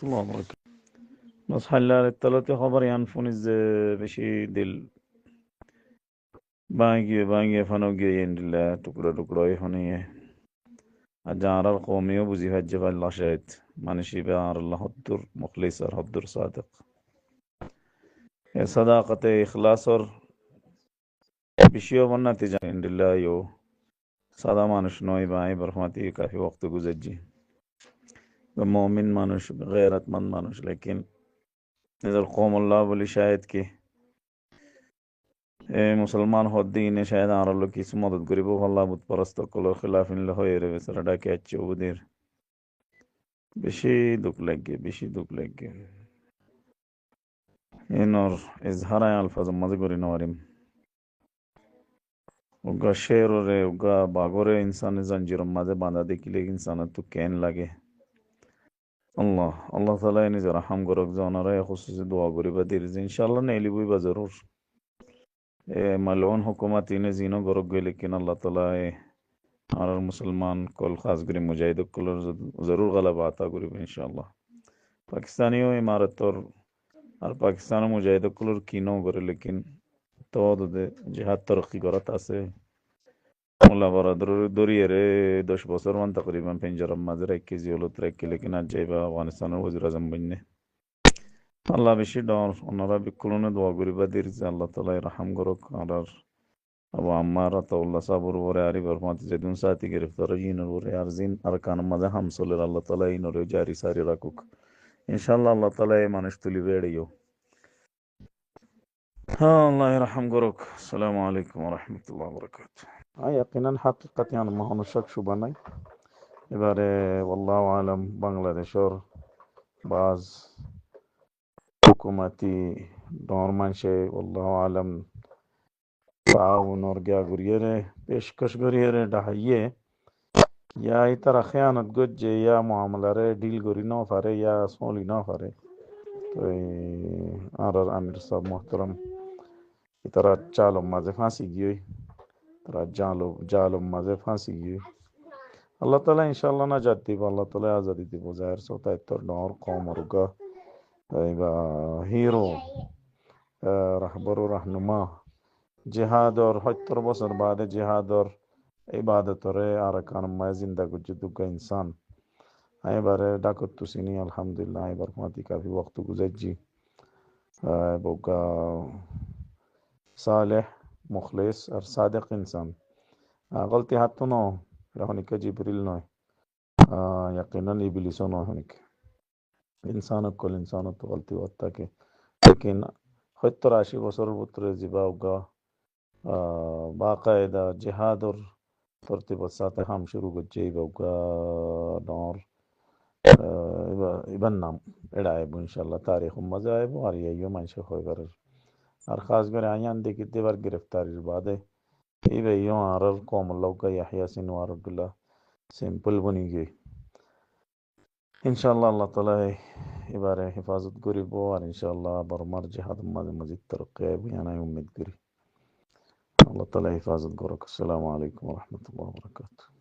الله وبركاته. بس حلال الثلاثة خبر ينفون بشي دل باقي فنوجي يندلا تكرا تكرا يهوني أجار القومي وبزي هجب الله شاهد مانشي بار الله هدر مخلص هدر صادق صداقة إخلاص بشيو من نتيجة يندلا يو সাদা মানুষ নয় ভাই বরহমতি কাফি ওয়াক্ত গুজরজি মুমিন মানুষ গैरतमंद মানুষ लेकिन नजर कौम अल्लाह बोली शायद कि मुसलमान होद्दीन शायद आरलो किस मदद गरीबो अल्लाह बुत परस्त कलो खिलाफ इन लो होए रे सरडा के अच्छे उबदीर बेशी दुख लगे इन और इजहार अल्फाज मजे गरी नवरिम उगा शेर रे उगा बागोरे इंसान जंजीर मजे बांधा देखिले इंसान तो कैन लगे अल्लाह ताला इन जरा हम गरक जाना रे खुसूसी दुआ गरी बदीर इंशाल्लाह नेली बुई जरूर मलऊन हुकूमत इन्हें जीनो गरक गए लेकिन अल्लाह ताला और मुसलमान कल खास गरी मुजाहिद कल जरूर गलबा आता गरी इंशाल्लाह पाकिस्तानियों इमारत और पाकिस्तान मुजाहिद कल कीनो गरे लेकिन तो जिहाद तरक्की करत आसे मुला बरा दरिए रे 10 বছর মান तकरीबन पेंजरम माजर एक की जियोलत रे के लेकिन आज जेबा अफगानिस्तान वजीर आजम बनने अल्लाह बेशी डर ओनारा बिकुलने दुआ गरी बदीर अल्लाह ताला रहम गरक और अब अम्मार तौल्ला साबुर वरे आरी बरमात जदुन साथी गिरफ्तार यीन वरे अर्जिन अरकान मजा हम सोलर अल्लाह ताला इन और जारी सारी रकुक इंशाल्लाह अल्लाह ताला ये मानुष तुली वेड़ियो हाँ अल्लाह रहम गरक अस्सलाम वालेकुम व रहमतुल्लाहि व बरकातुहू यकीनन हकीकत यान माहनु शक शुबा নাই এবারে والله আলম বাংলাদেশের বাজ हुकूमती दौर मानशे والله आलम تعاون और क्या गुरियरे पेशकश गुरियरे ढाइये या इतर खयानत गुज्जे या मामला रे डील गुरी ना फारे या सोली ना फारे तो आर आमिर साहब मोहतरम इतर चालो मजे फांसी गई तरह जालो मजे फांसी गई अल्लाह ताला इंशाल्लाह ना जाती अल्लाह ताला आज़ादी दी ज़ाहिर सोता इतर डौर कौम और का हीरो रहबर रहनुमा जिहाद और 70 বছর बाद जिहाद और इबादत और आरकान में जिंदा गुजुदुगा इंसान आए बारे डाकत तुसिनी अल्हम्दुलिल्लाह आए बरकमाती काफ़ी वक्त गुजर बोगा सालेह मुखलिस और सादिक इंसान गलती हाथ तो ना रहने का जिब्रिल ना यकीनन इब्लिसो ना होने के इंसान कल इंसान तो गलती होता के लेकिन 70-80 বছর পুত্র जिबा उगा बाकायदा जिहाद और तरतीब साथ हम शुरू बच्चे उगा दौर इबन नाम एड़ाए इंशाल्लाह तारीख मजा आए और ये मंशे हो कर और खास कर आयान देखते बार गिरफ्तारी बाद ये यो आर कौमल्लाह का यहया सिनवार अब्दुल्ला सिंपल बनी गई इंशाल्लाह अल्लाह ताला इबारे हिफाजत करी बो और इंशाल्लाह बरमर जिहाद मजीद तरक्की बयाना उम्मीद करी अल्लाह ताला हिफाजत करो अस्सलाम वालेकुम व रहमतुल्लाहि व बरकातुहू।